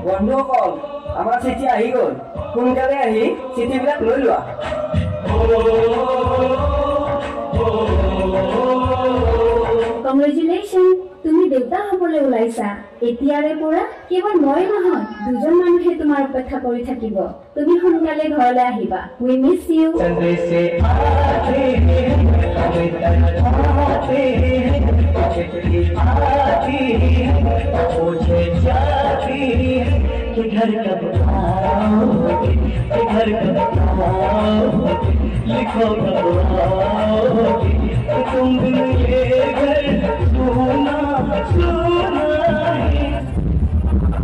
বন্ধুসকল, আমাৰ চিঠি আহি গ'ল। সোনকালে আহি চিঠিবিলাক লৈ লোৱা। কংগ্ৰেচুলেশ্যন, তুমি দেউতা হ'বলৈ ওলাইছা। এতিয়াৰে পৰা কেৱল মই নহয়, দুজন মানুহে তোমাৰ অপেক্ষা কৰি থাকিব। তুমি সোনকালে ঘৰলৈ আহিবা। উই মিছ ইউ। घर कब आओगे, घर कब आओगे, लिखो कब आओगे, तुम बिन ये घर सुना सुना है।